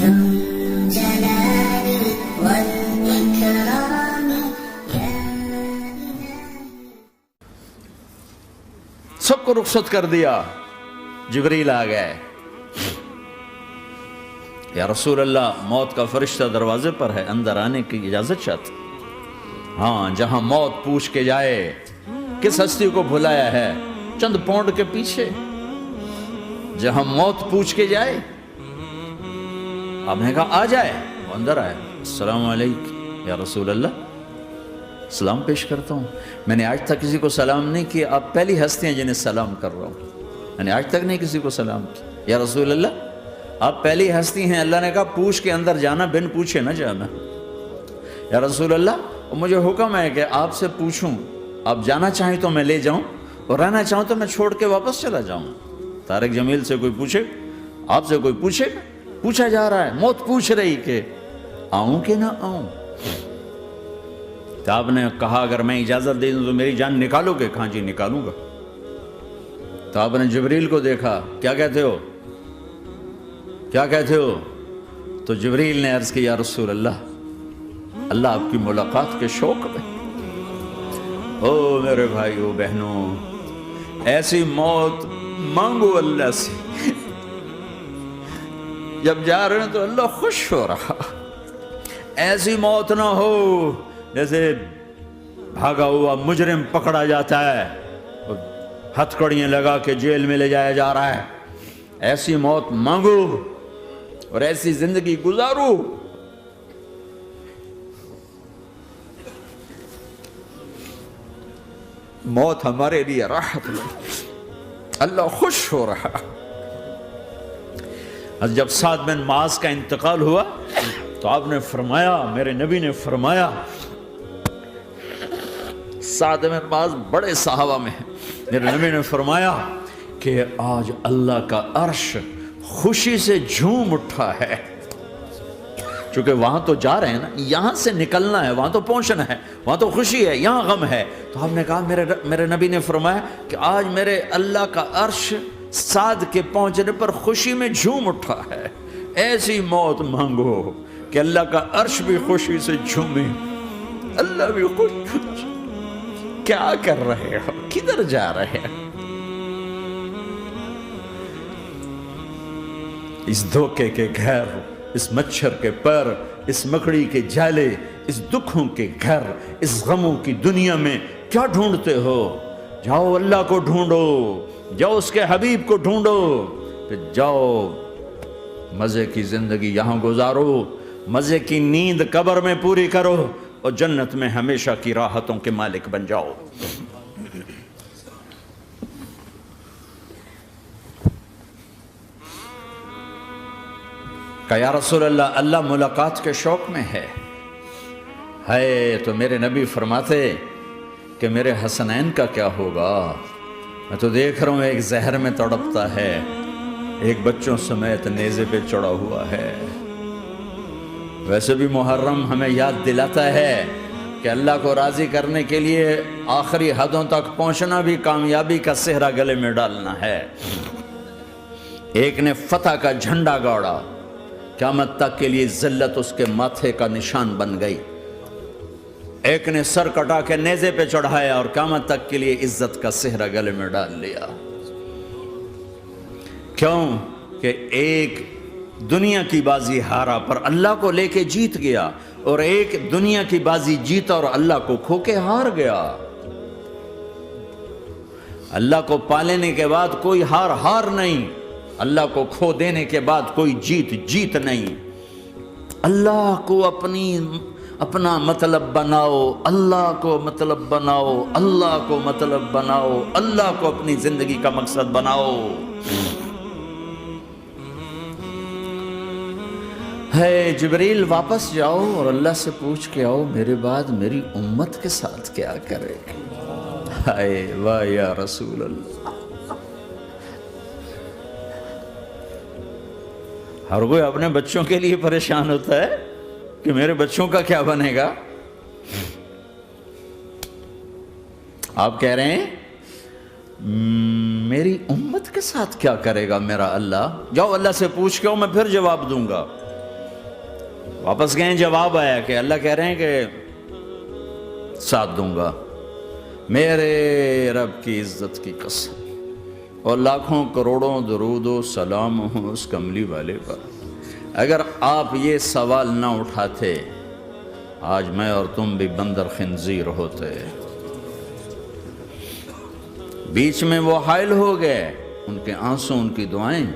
ذو الجلال والإكرام يا سب کو رخصت کر دیا. جبریل آ گئے. یا رسول اللہ موت کا فرشتہ دروازے پر ہے, اندر آنے کی اجازت چاہتے. ہاں, جہاں موت پوچھ کے جائے کس ہستی کو بھلایا ہے چند پونڈ کے پیچھے, جہاں موت پوچھ کے جائے. آپ نے کہا آ جائے, وہ اندر آئے. السلام علیکم یا رسول اللہ, سلام پیش کرتا ہوں. میں نے آج تک کسی کو سلام نہیں کیا, آپ پہلی ہستی ہیں جنہیں سلام کر رہا ہوں. میں نے آج تک نہیں کسی کو سلام کیا. یا رسول اللہ آپ پہلی ہستی ہیں. اللہ نے کہا پوچھ کے اندر جانا, بن پوچھے نہ جانا. یا رسول اللہ مجھے حکم ہے کہ آپ سے پوچھوں, آپ جانا چاہیں تو میں لے جاؤں, اور رہنا چاہوں تو میں چھوڑ کے واپس چلا جاؤں. طارق جمیل سے کوئی پوچھے, آپ سے کوئی پوچھے, پوچھا جا رہا ہے, موت پوچھ رہی کہ آؤں کہ نہ آؤں. تو آپ نے کہا اگر میں اجازت دے دوں تو میری جان نکالو گے؟ کہاں جی نکالوں گا. تو آپ نے جبریل کو دیکھا, کیا کہتے ہو, کیا کہتے ہو؟ تو جبریل نے عرض کی یا رسول اللہ, اللہ آپ کی ملاقات کے شوق میں. او میرے بھائیو بہنوں, ایسی موت مانگو اللہ سے. جب جا رہے ہیں تو اللہ خوش ہو رہا. ایسی موت نہ ہو جیسے بھاگا ہوا مجرم پکڑا جاتا ہے اور ہتھکڑیاں لگا کے جیل میں لے جایا جا رہا ہے. ایسی موت مانگو اور ایسی زندگی گزارو. موت ہمارے لیے راحت ہے, اللہ خوش ہو رہا. جب سعد بن معاذ کا انتقال ہوا تو آپ نے فرمایا, میرے نبی نے فرمایا, سعد بن معاذ بڑے صحابہ میں ہیں, میرے نبی نے فرمایا کہ آج اللہ کا عرش خوشی سے جھوم اٹھا ہے. چونکہ وہاں تو جا رہے ہیں نا, یہاں سے نکلنا ہے, وہاں تو پہنچنا ہے, وہاں تو خوشی ہے, یہاں غم ہے. تو ہم نے کہا میرے نبی نے فرمایا کہ آج میرے اللہ کا عرش سعد کے پہنچنے پر خوشی میں جھوم اٹھا ہے. ایسی موت مانگو کہ اللہ کا عرش بھی خوشی سے جھومے, اللہ بھی خوش. کیا کر رہے ہو, کدھر جا رہے ہیں؟ اس دھوکے کے گھر, اس مچھر کے پر, اس مکڑی کے جالے, اس دکھوں کے گھر, اس غموں کی دنیا میں کیا ڈھونڈتے ہو؟ جاؤ اللہ کو ڈھونڈو, جاؤ اس کے حبیب کو ڈھونڈو, پھر جاؤ مزے کی زندگی یہاں گزارو, مزے کی نیند قبر میں پوری کرو, اور جنت میں ہمیشہ کی راحتوں کے مالک بن جاؤ. کہ یا رسول اللہ, اللہ ملاقات کے شوق میں ہے. تو میرے نبی فرماتے کہ میرے حسنین کا کیا ہوگا؟ میں تو دیکھ رہا ہوں ایک زہر میں تڑپتا ہے, ایک بچوں سمیت نیزے پہ چڑھا ہوا ہے. ویسے بھی محرم ہمیں یاد دلاتا ہے کہ اللہ کو راضی کرنے کے لیے آخری حدوں تک پہنچنا بھی کامیابی کا صحرا گلے میں ڈالنا ہے. ایک نے فتح کا جھنڈا گاڑا, قیامت تک کے لیے ذلت اس کے ماتھے کا نشان بن گئی. ایک نے سر کٹا کے نیزے پہ چڑھایا اور قیامت تک کے لیے عزت کا صحرا گلے میں ڈال لیا. کیوں کہ ایک دنیا کی بازی ہارا پر اللہ کو لے کے جیت گیا, اور ایک دنیا کی بازی جیتا اور اللہ کو کھو کے ہار گیا. اللہ کو پالینے کے بعد کوئی ہار نہیں, اللہ کو کھو دینے کے بعد کوئی جیت نہیں. اللہ کو اپنا مطلب بناؤ, اللہ کو مطلب بناؤ, اللہ کو مطلب بناؤ, اللہ کو اپنی زندگی کا مقصد بناؤ. جبریل واپس جاؤ اور اللہ سے پوچھ کے آؤ میرے بعد میری امت کے ساتھ کیا کرے. واہ یا رسول اللہ. ہر کوئی اپنے بچوں کے لیے پریشان ہوتا ہے کہ میرے بچوں کا کیا بنے گا. آپ کہہ رہے ہیں میری امت کے ساتھ کیا کرے گا میرا اللہ. جاؤ اللہ سے پوچھ کے آؤ, میں پھر جواب دوں گا. واپس گئے, جواب آیا کہ اللہ کہہ رہے ہیں کہ ساتھ دوں گا, میرے رب کی عزت کی قسم, اور لاکھوں کروڑوں درود و سلام ہوں اس کملی والے پر. اگر آپ یہ سوال نہ اٹھاتے آج میں اور تم بھی بندر خنزیر ہوتے. بیچ میں وہ حائل ہو گئے, ان کے آنسو ان کی دعائیں